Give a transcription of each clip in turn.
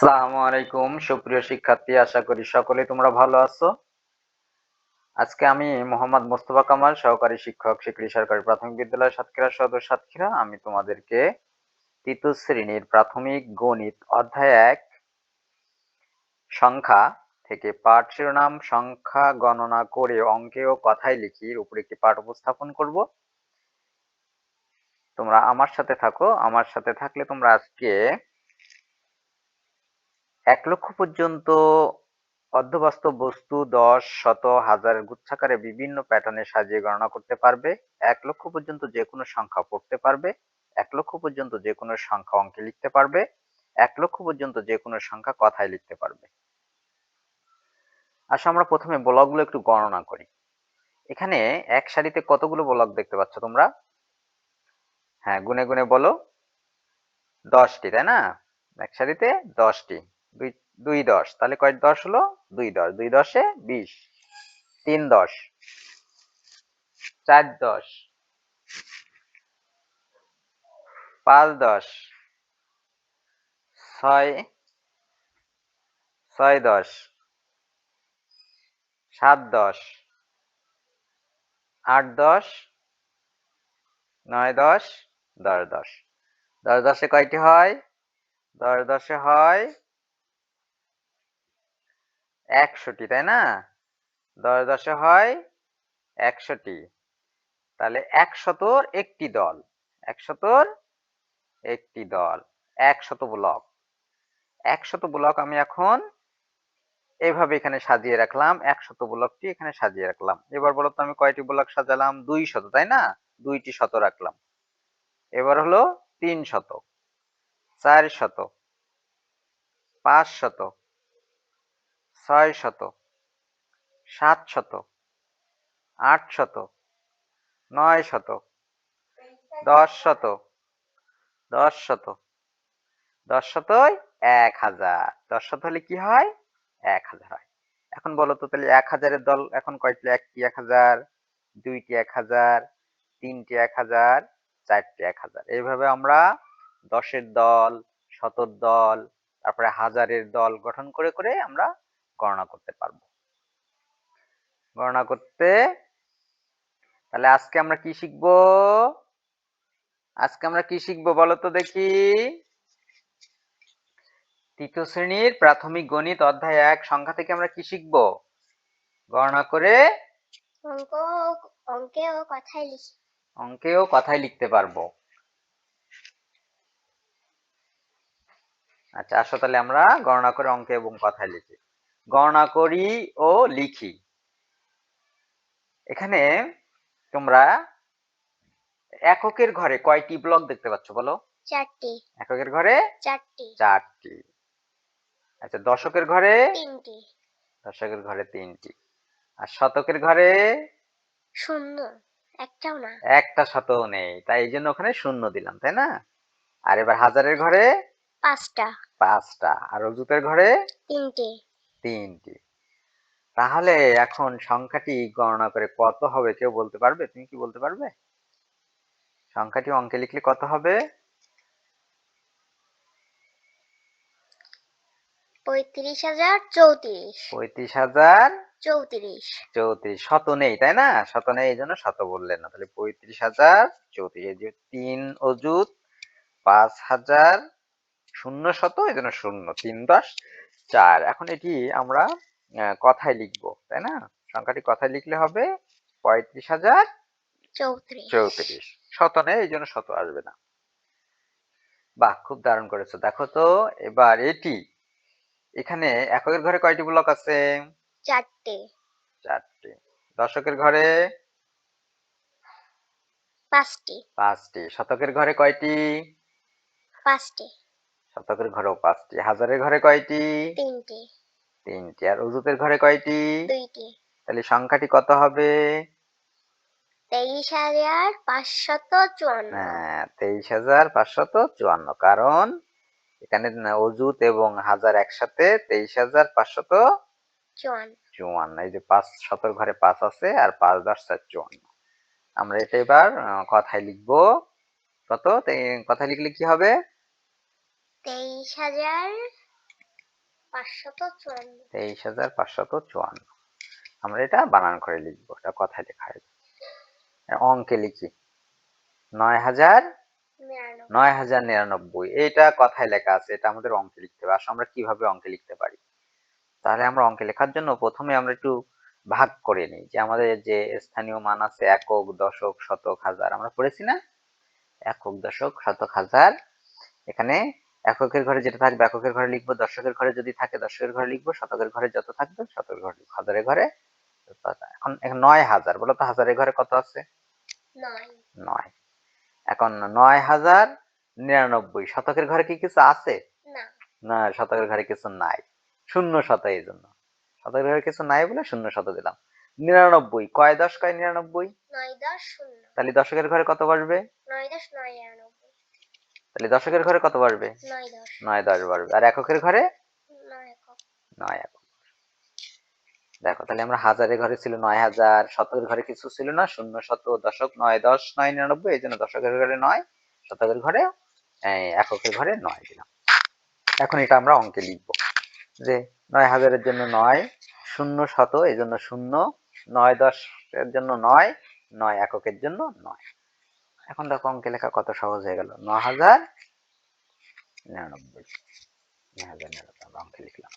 আসসালামু আলাইকুম সুপ্রিয় শিক্ষার্থী, আশা করি সকলে তোমরা ভালো আছো। আজকে আমি মোহাম্মদ মোস্তফা কামাল, সহকারী শিক্ষক, সিকড়ি সরকারি প্রাথমিক বিদ্যালয় সাতক্ষীরা সদর সাতক্ষীরা। আমি তোমাদেরকে তৃতীয় শ্রেণীর প্রাথমিক গণিত অধ্যায় ১ সংখ্যা থেকে পাঠ শিরোনাম সংখ্যা গণনা করে অঙ্কে ও কথায় লিখি এর উপর একটি পাঠ উপস্থাপন করব। তোমরা আমার সাথে থাকো। আমার সাথে থাকলে তোমরা আজকে ১ লক্ষ পর্যন্ত অর্ধবাস্তব বস্তু ১০, শত, হাজারের গুচ্ছাকারে বিভিন্ন প্যাটার্নে সাজিয়ে গণনা করতে পারবে। ১ লক্ষ পর্যন্ত যে কোনো সংখ্যা পড়তে পারবে। ১ লক্ষ পর্যন্ত যে কোনো সংখ্যা অঙ্কে লিখতে পারবে। ১ লক্ষ পর্যন্ত যে কোনো সংখ্যা কথায় লিখতে পারবে। আসো আমরা প্রথমে ব্লকগুলো একটু গণনা করি। এখানে এক সারিতে কতগুলো ব্লক দেখতে পাচ্ছ তোমরা? হ্যাঁ, গুনে গুনে বলো। ১০টি, তাই না? এক সারিতে ১০টি। ২ ১০, তাহলে কয় ১০ হলো? ২ ১০, ২ ১০ ২০, ৩ ১০, ৪ ১০, ৫ ১০, ৬ ১০, ৭ ১০, ৮ ১০, ৯ ১০, ১০ ১০। ১০ ১০ কয়টি হয়? ১০ ১০ হয় ১০০টি, তাই না? ১০ ১০ হয় ১০০টি। তাহলে ১০০র একটি দল। ১০০র একটি দল। ১০০ ব্লক। ১০০ ব্লক আমি এখন এভাবে এখানে সাজিয়ে রাখলাম। ১০০ ব্লকটি এখানে সাজিয়ে রাখলাম। এবার বলো তো আমি কয়টি ব্লক সাজালাম? ২০০, তাই না? ২টি শত রাখলাম। এবার হলো ৩০০, ৪০০, ৫০০, ৬০০, ৭০০, ৮০০, ৯০০, ১০০০, ১০০০, ১০০০য় ১০০০। ১০০০ হলে কি হয়? ১০০০ হয়। এখন বলো তো তাহলে ১০০০-এর দল এখন কয়টি? একটি ১০০০, দুইটি ১০০০, তিনটি ১০০০, চারটি ১০০০। এইভাবে আমরা ১০-এর দল, শতর দল, তারপরে হাজারের দল গঠন করে করে আমরা গণনা করতে পারবো। গণনা করতে তাহলে আজকে আমরা কি শিখবো? আজকে আমরা কি শিখবো বলো তো দেখি? তৃতীয় শ্রেণীর প্রাথমিক গণিত অধ্যায় ১ সংখ্যা থেকে আমরা কি শিখবো? গণনা করে অঙ্ক অঙ্কে ও কথায় লিখি। অঙ্কে ও কথায় লিখতে পারবো। আচ্ছা, আসো তাহলে আমরা গণনা করে অঙ্কে এবং কথায় লিখি। গণনা করি ও লিখি। এখানে তোমরা এককের ঘরে কয়টি ব্লক দেখতে পাচ্ছ বলো? ৪টি। এককের ঘরে ৪টি। ৪টি। আচ্ছা, দশকের ঘরে? ৩টি। দশকের ঘরে ৩টি। আর শতকের ঘরে? ০, একটাও না। একটা শতও নেই, তাই এই জন্য ওখানে ০ দিলাম, তাই না? আর এবার হাজারের ঘরে? ৫টা। ৫টা। আর অযুতের ঘরে? ৩টি। ৩টি। তাহলে এখন সংখ্যাটি গণনা করে কত হবে কেউ বলতে পারবে? তুমি কি বলতে পারবে? সংখ্যাটি অঙ্কে লিখলে কত হবে? ৩৫,০৩৪। ৩৫,০৩৪। ৩৪। শত নেই, তাই না? শত নেই, এই জন্য শত বললেন না। তাহলে ৩৫,০৩৪। এই যে ৩ অযুত, ৫,০০০, ০ শত, এই জন্য ০, ৩ ১০ ৪। এখন এটি আমরা কথায় লিখবো, তাই না? সংখ্যাটি কথায় লিখলে হবে ৩৫,০৩৪। শত নেই, এই জন্য শত আসবে না। বাহ, খুব দারুণ করেছো। দেখো তো এবার এটি এখানে এককের ঘরে কয়টি ব্লক আছে? ৪টি। ৪টি। দশকের ঘরে? ৫টি। ৫টি। শতকের ঘরে কয়টি? ৫টি। শতকের ঘরেও ৫টি। হাজারের ঘরে কয়টি? ৩টি। ৩টি। আর অযুতের ঘরে কয়টি? ২টি। তাহলে সংখ্যাটি কত হবে? ২৩,৫৫৪। হ্যাঁ, ২৩,৫৫৪। কারণ এখানে অযুত এবং হাজার একসাথে ২৩,৫৫৪। এই যে ৫ শতর ঘরে ৫ আছে আর ৫ ১০ ৪ ৫৪। আমরা এটা এবার কথায় লিখবো। কত? কথায় লিখলে কি হবে? ২৩,০০০ 554। 23,554। আমরা এটা বানান করে লিখবো, এটা কথায় লেখা হয়। অঙ্কে লিখি 9,099। এটা কথায় লেখা আছে, এটা আমাদের অঙ্কে লিখতে হবে। আসলে আমরা কিভাবে অঙ্কে লিখতে পারি? তাহলে আমরা অঙ্কে লেখার জন্য প্রথমে আমরা একটু ভাগ করে নিই, যে আমাদের যে স্থানীয় মান আছে একক, দশক, শতক, হাজার, আমরা পড়েছি না? একক, দশক, শতক, হাজার। এখানে এককের ঘরে যেটা থাকবে এককের ঘরে লিখবো, দশকের ঘরে যদি থাকে দশকের ঘরে লিখবো, শতকের ঘরে যত থাকবে শতকের ঘরে লিখবো, হাজারের ঘরে যত আছে। এখন 9,000 বলো তো, হাজারের ঘরে কত আছে? 9। এখন 9,099 শতকের ঘরে কি কিছু আছে? না, শতকের ঘরে কিছু নাই, শূন্য শত। এই জন্য শতকের ঘরে কিছু নাই বলে শূন্য শত দিলাম। 99 কয় দশ কয় 99? 9 10 0। তাহলে দশকের ঘরে কত বসবে? 9 10 9 99। তাহলে দশকের ঘরে কত বসবে? 9 10। 9 10 বসবে। আর এককের ঘরে 9 একক। 9 একক। দেখো, তাহলে আমরা হাজারের ঘরে ছিল 9,000, শতকের ঘরে কিছু ছিল না, শূন্য শত, দশক 9 10 9 99, এই জন্য দশকের ঘরে 9, শতকের ঘরে এককের ঘরে 9 দিলাম। এখন এটা আমরা অঙ্কে লিখবো, যে 9,000-এর জন্য 9, শূন্য শত এই জন্য 0, 9 10 এর জন্য 9, 9 এককের জন্য 9। এখন দেখো অঙ্কে লেখা কত সহজ হয়ে গেল, 9,099। 9,099 আমরা অঙ্কে লিখলাম।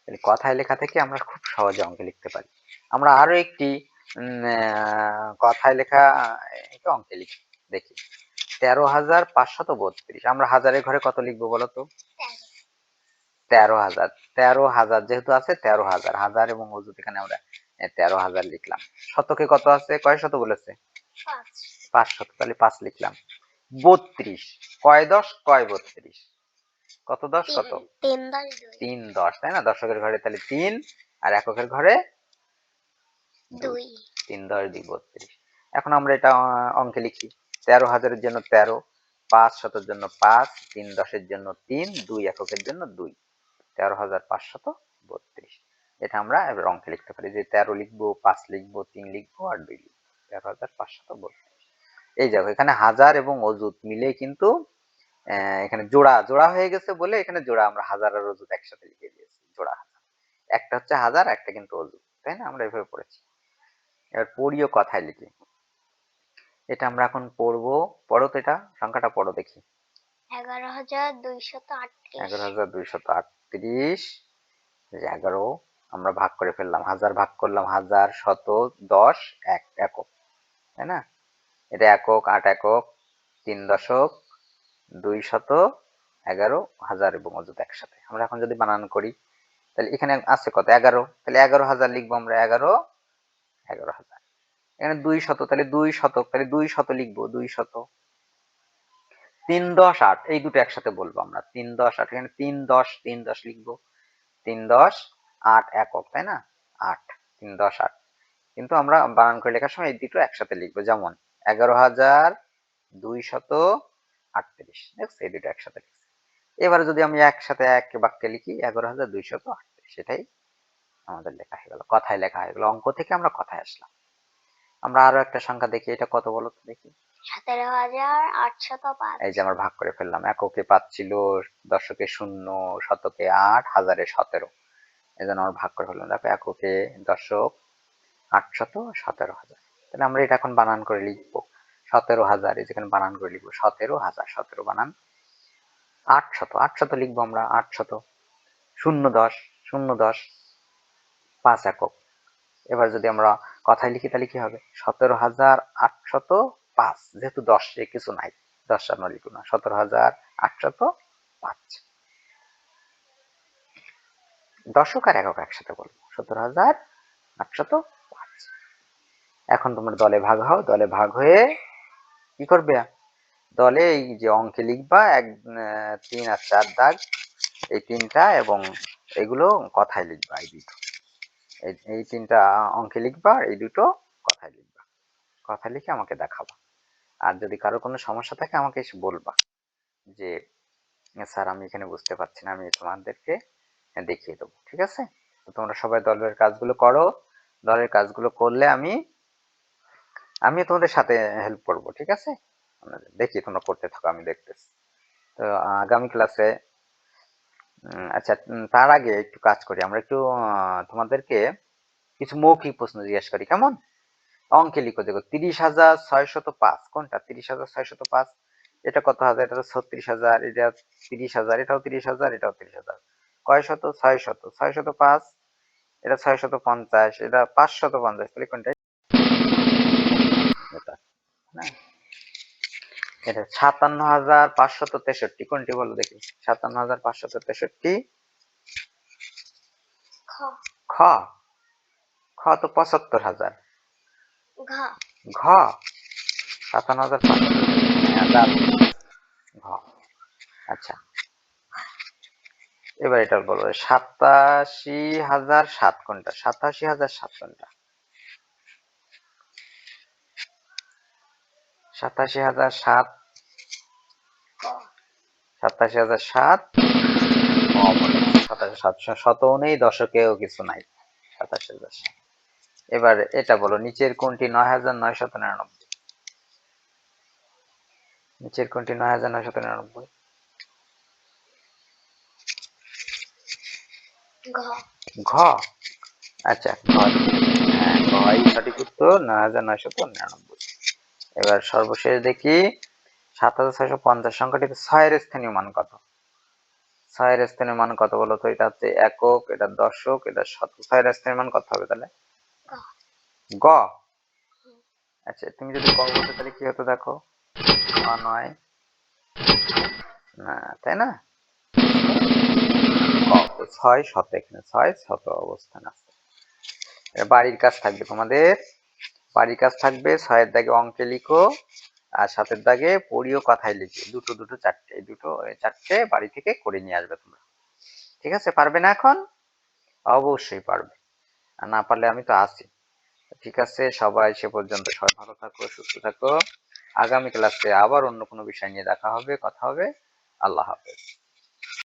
তাহলে কথায় লেখা থেকে আমরা খুব সহজে অঙ্কে লিখতে পারি। আমরা আরো একটি কথায় লেখা অঙ্কে লিখি, দেখি 13,532। আমরা হাজারের ঘরে কত লিখবো বলো তো? 13,000। 13,000 যেহেতু আছে, 13,000, হাজার এবং অযুত, এখানে আমরা 13,000 লিখলাম। শতকে কত আছে? কয় শত বলেছে? 5 শত, তাহলে 5 লিখলাম। 32 কয় দশ কয় 32? কত দশ কত? 3 10 2। 3 10, তাই না? দশকের ঘরে তাহলে 3, আর এককের ঘরে 2। 3 10 2 32। এখন আমরা এটা অঙ্কে লিখি, 13,000-এর জন্য 13, 5 শতের জন্য 5, 3 10-এর জন্য 3, 2 এককের জন্য 2, 13,532। এটা আমরা এবার অঙ্কে লিখতে পারি, যে 13 লিখবো, 5 লিখবো, 3 লিখবো আর 2 লিখবো, 13,532। এই দেখো, এখানে হাজার এবং অযুত মিলে কিন্তু এখানে জোড়া জোড়া হয়ে গেছে বলে এখানে জোড়া, আমরা হাজার আর অযুত একসাথে লিখে দিয়েছি, জোড়া হাজার। একটা হচ্ছে হাজার, একটা কিন্তু অযুত, তাই না? আমরা এভাবে পড়েছি। এবার পড়িও কথায় লিখি, এটা আমরা এখন পড়বো। পড়ো তো, এটা সংখ্যাটা পড়ো দেখি। 11,238। 11,238। 11 আমরা ভাগ করে ফেললাম, হাজার ভাগ করলাম, হাজার, শত, 10 এক একক, তাই না? এটা একক, 8 একক, 3 দশক, 2 শত, 11, হাজার এবং অযুত একসাথে। আমরা এখন যদি বানান করি, তাহলে এখানে আছে কত? 11, তাহলে 11,000 লিখবো আমরা, 11,000। এখানে 2 শত, তাহলে 2 শতক, তাহলে 2 শত লিখবো, 2 শত। 3 10 8, এই দুটো একসাথে বলবো আমরা, 3 10 8। এখানে 3 10, 3 10 লিখবো, 3 10 8 একক, তাই না? 8, 3 10 8। কিন্তু আমরা বানান করে লেখার সময় এই দুটো একসাথে লিখবো, যেমন 11,238, দেখছো? এই দুটো একসাথে লিখছি। এবারে যদি আমি একসাথে এক বাক্যে লিখি 11,238, সেটাই আমাদের লেখা হয়ে গেল, কথায় লেখা হয়ে গেল। অঙ্ক থেকে আমরা কথায় আসলাম। আমরা আরো একটা সংখ্যা দেখি, এটা কত বলো তো দেখি? 17,805। এই যে আমরা ভাগ করে ফেললাম, এককে 5 ছিল, দশকে 0, শতকে 8, হাজারে 17, এই জন্য আমরা ভাগ করে ফেললাম। দেখো, এককে দশক 817,000। তাহলে আমরা এটা এখন বানান করে লিখবো, 17,000, এই যেখানে বানান করে লিখবো 17,000, 17 বানান, 800, 800 লিখবো আমরা, 800, 0 10, 0 10, 5 একক। এবার যদি আমরা কথায় লিখি তাহলে কি হবে? 17,805, যেহেতু 10 এ কিছু নাই, 10 আমরা লিখবো না, 17,805। দশক আর একক একসাথে বলবো, 17,805। এখন তোমরা দলে ভাগ হও, দলে ভাগ হয়ে কি করবে? দলে এই যে অঙ্কে লিখবা 1 3 আর 4 দাগ, এই তিনটা, এবং এগুলো কথায় লিখবা, এই দুটো, এই তিনটা অঙ্কে লিখবা, এই দুটো কথায় লিখবা। কথা লিখে আমাকে দেখাবা। আর যদি কারো কোনো সমস্যা থাকে আমাকে এসে বলবা, যে স্যার আমি এখানে বুঝতে পারছি না, আমি তোমাদেরকে দেখিয়ে দেবো, ঠিক আছে? তো তোমরা সবাই দলের কাজগুলো করো, দলের কাজগুলো করলে আমি তোমাদের সাথে হেল্প করব, ঠিক আছে? দেখি তোমরা করতে থাকো, আমি দেখতেছি। তো আগামী ক্লাসে আচ্ছা, তার আগে একটু কাজ করি আমরা, একটু তোমাদেরকে কিছু মৌখিক প্রশ্ন জিজ্ঞেস করি, কেমন? অঙ্কে লিখো, দেখো 30,605 কোনটা? 30,605 এটা কত হাজার? এটা তো 36,000, এটা 30,000, এটাও 30,000, এটাও 30,000। কয় শত? 600, 605, এটা 650, এটা 550, তাহলে কোনটা? এটা না, এটা 57,563 কোনটি বলো দেখি? 57,563 খ খ। খ তো 75,000। ঘ ঘ 57,500 ঘ। আচ্ছা, এবার এটা বলো, 87,007 কোনটা? 87,007 কোনটা? 87,007, ক 87,007 87,007 শতও নেই, দশকেও কিছু নাই। 87,007। এবার এটা বলো, নিচের কোনটি 9,999? নিচের কোনটি 9,999? ঘ ঘ। আচ্ছা, হ্যাঁ, ঘই সঠিক উত্তর, 9,999। এবার সর্বশেষ দেখি, 7,650 সংখ্যাটি 6-এর স্থানীয় মান কত? 6-এর স্থানীয় মান কত বলো তো? এটা হচ্ছে একক, এটা দশক, এটা শতক। 6-এর স্থানীয় মান কত হবে তাহলে? গ গ। আচ্ছা, তুমি যদি গ বলতে তাহলে কি হতো দেখো? গ নয় না, তাই না? ক, 6 শত, এখানে 6 শত অবস্থান আছে। বাড়ির কাজ থাকবে তোমাদের, বাড়ির কাজ থাকবে, 6-এর দাগে অঙ্কে লিখো, আর 7-এর দাগে পড়িও কথায় লিখবে, দুটো দুটো চারটে, এই দুটো চারটে বাড়ি থেকে করে নিয়ে আসবে তোমরা। ঠিক আছে? পারবে না এখন? অবশ্যই পারবে, আর না পারলে আমি তো আছি। ঠিক আছে, সবাই সে পর্যন্ত সবাই ভালো থাকো, সুস্থ থাকো। আগামী ক্লাসে আবার অন্য কোনো বিষয় নিয়ে দেখা হবে, কথা হবে। আল্লাহ হাফেজ।